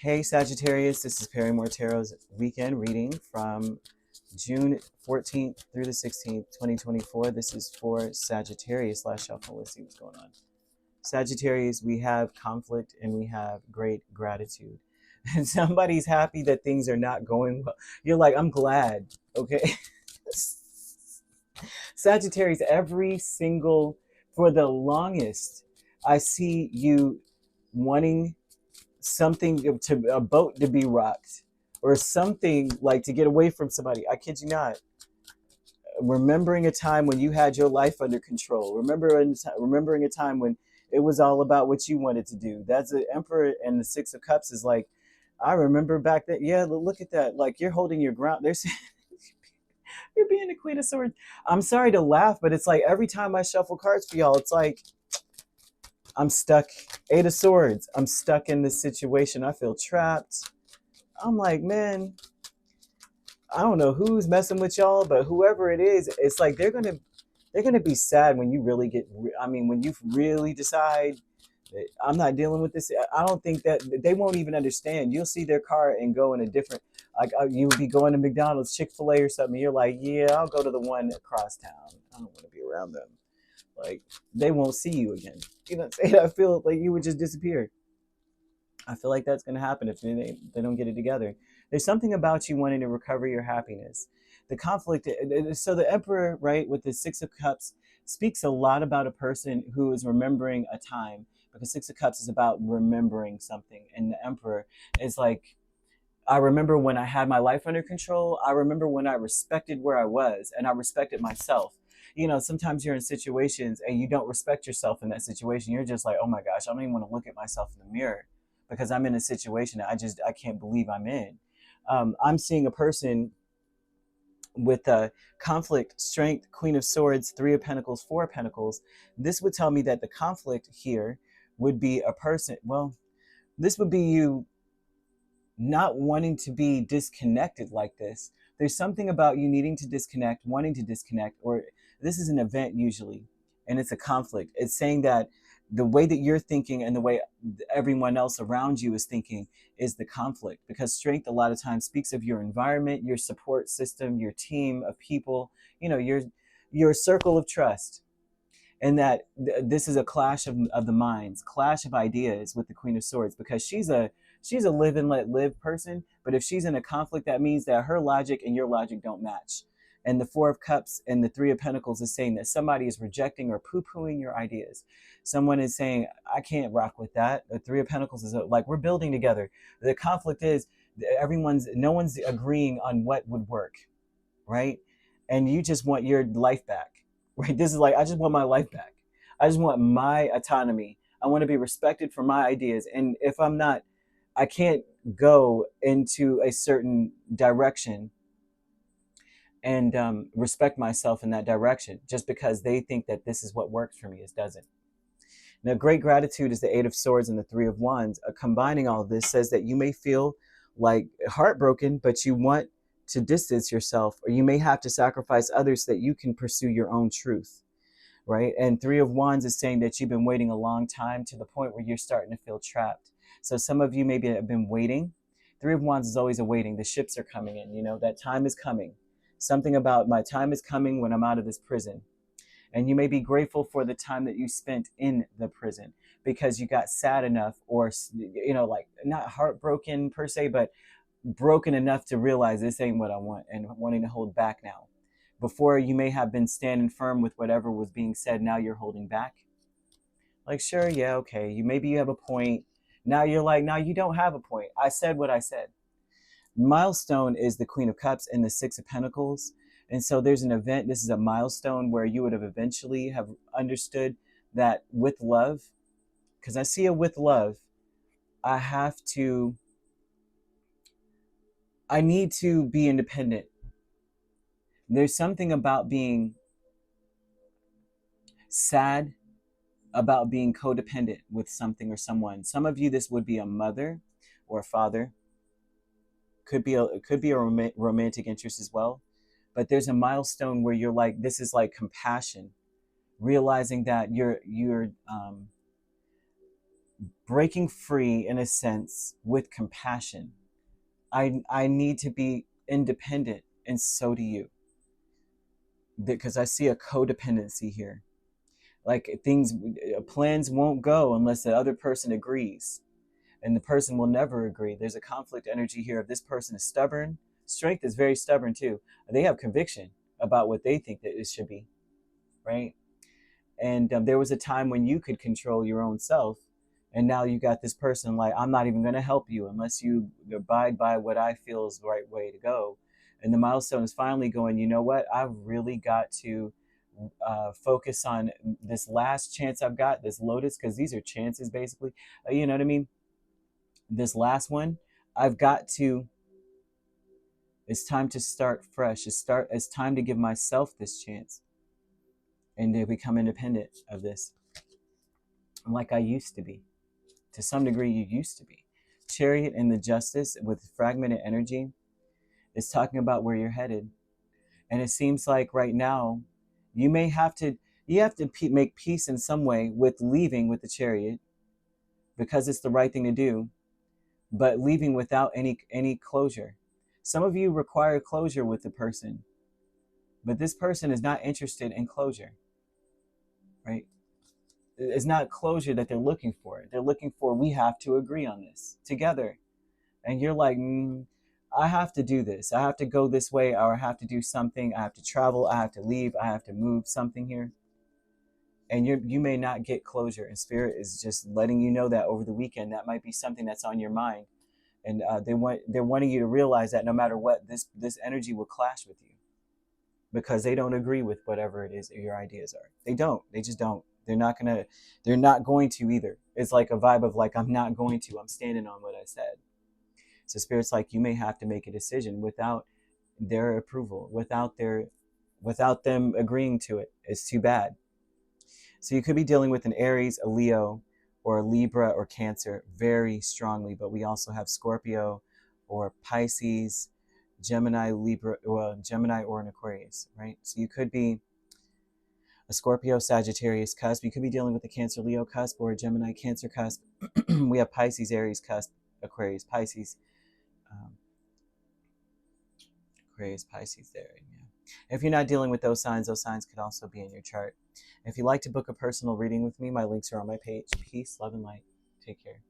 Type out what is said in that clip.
Hey Sagittarius, this is Perrymore Tarot's weekend reading from June 14th through the 16th, 2024. This is for Sagittarius. Last shuffle, let's see what's going on. Sagittarius, we have conflict and we have great gratitude. And somebody's happy that things are not going well. You're like, I'm glad, okay? Sagittarius, for the longest, I see you wanting something to a boat to be rocked or something like to get away from somebody. I kid you not. Remembering a time when you had your life under control. Remembering a time when it was all about what you wanted to do. That's the Emperor, and the Six of Cups is like, I remember back then. Yeah, look at that. Like you're holding your ground. There's you're being the Queen of Swords. I'm sorry to laugh, but it's like every time I shuffle cards for y'all, it's like I'm stuck. Eight of Swords. I'm stuck in this situation. I feel trapped. I'm like, man, I don't know who's messing with y'all, but whoever it is, it's like they're gonna be sad when you really when you really decide that I'm not dealing with this. I don't think that they won't even understand. You'll see their car and go in a different, like you'll be going to McDonald's, Chick-fil-A or something. You're like, yeah, I'll go to the one across town. I don't want to be around them. Like they won't see you again. You know what I'm saying? I feel like you would just disappear. I feel like that's going to happen if they don't get it together. There's something about you wanting to recover your happiness. The conflict, so the Emperor, right, with the Six of Cups, speaks a lot about a person who is remembering a time, because Six of Cups is about remembering something. And the Emperor is like, I remember when I had my life under control. I remember when I respected where I was and I respected myself. You know, sometimes you're in situations and you don't respect yourself in that situation. You're just like, oh my gosh, I don't even want to look at myself in the mirror because I'm in a situation that I can't believe I'm in. I'm seeing a person with conflict, strength, Queen of Swords, Three of Pentacles, Four of Pentacles. This would tell me that the conflict here would be a person. Well, this would be you not wanting to be disconnected like this. There's something about you needing to disconnect, wanting to disconnect, or this is an event usually, and it's a conflict. It's saying that the way that you're thinking and the way everyone else around you is thinking is the conflict, because strength a lot of times speaks of your environment, your support system, your team of people, you know, your circle of trust. And that this is a clash of the minds, clash of ideas with the Queen of Swords, because she's a live and let live person. But if she's in a conflict, that means that her logic and your logic don't match. And the Four of Cups and the Three of Pentacles is saying that somebody is rejecting or poo-pooing your ideas. Someone is saying, I can't rock with that. The Three of Pentacles is like, we're building together. The conflict is no one's agreeing on what would work, right? And you just want your life back. Right? This is like, I just want my life back. I just want my autonomy. I want to be respected for my ideas. And if I'm not, I can't go into a certain direction and respect myself in that direction just because they think that this is what works for me. It doesn't. Now, great gratitude is the Eight of Swords and the Three of Wands. Combining all of this says that you may feel like heartbroken, but you want to distance yourself, or you may have to sacrifice others so that you can pursue your own truth, right? And Three of Wands is saying that you've been waiting a long time to the point where you're starting to feel trapped. So some of you maybe have been waiting. Three of Wands is always a waiting. The ships are coming in, you know, that time is coming. Something about my time is coming when I'm out of this prison. And you may be grateful for the time that you spent in the prison because you got sad enough, or, you know, like not heartbroken per se, but broken enough to realize this ain't what I want and wanting to hold back now. Before, you may have been standing firm with whatever was being said. Now you're holding back. Like, sure, yeah, okay. Maybe you have a point. Now you're like, now you don't have a point. I said what I said. Milestone is the Queen of Cups and the Six of Pentacles. And so there's an event. This is a milestone where you would have eventually have understood that with love, because I see it with love, I need to be independent. There's something about being sad, about being codependent with something or someone. Some of you, this would be a mother or a father. Could be a romantic interest as well. But there's a milestone where you're like, this is like compassion, realizing that you're breaking free in a sense with compassion. I need to be independent, and so do you. Because I see a codependency here. Like plans won't go unless the other person agrees. And the person will never agree. There's a conflict energy here of this person is stubborn. Strength is very stubborn too. They have conviction about what they think that it should be, right? And there was a time when you could control your own self, and now you got this person like, I'm not even going to help you unless you abide by what I feel is the right way to go. And the milestone is finally going, you know what? I've really got to focus on this last chance I've got, this lotus, because these are chances basically. You know what I mean? This last one, I've got to, it's time to start fresh. It's time to give myself this chance and to become independent of this. Like I used to be. To some degree, you used to be. Chariot and the Justice with fragmented energy is talking about where you're headed. And it seems like right now, you have to make peace in some way with leaving with the Chariot because it's the right thing to do, but leaving without any closure. Some of you require closure with the person, but this person is not interested in closure, right? It's not closure that they're looking for. They're looking for, we have to agree on this together. And you're like, I have to do this. I have to go this way, or I have to do something. I have to travel. I have to leave. I have to move something here. And you may not get closure. And Spirit is just letting you know that over the weekend, that might be something that's on your mind. And they're wanting you to realize that no matter what, this energy will clash with you because they don't agree with whatever it is your ideas are. They don't. They just don't. They're not going to either. It's like a vibe of like, I'm not going to. I'm standing on what I said. So Spirit's like, you may have to make a decision without their approval, without them agreeing to it. It's too bad. So you could be dealing with an Aries, a Leo, or a Libra or Cancer very strongly, but we also have Scorpio or Pisces, Gemini, Libra, Gemini or an Aquarius, right? So you could be a Scorpio, Sagittarius cusp. You could be dealing with a Cancer, Leo cusp or a Gemini, Cancer cusp. We have Pisces, Aries cusp, Aquarius, Pisces, Aquarius, Pisces there. Yeah. If you're not dealing with those signs could also be in your chart. If you'd like to book a personal reading with me, my links are on my page. Peace, love, and light. Take care.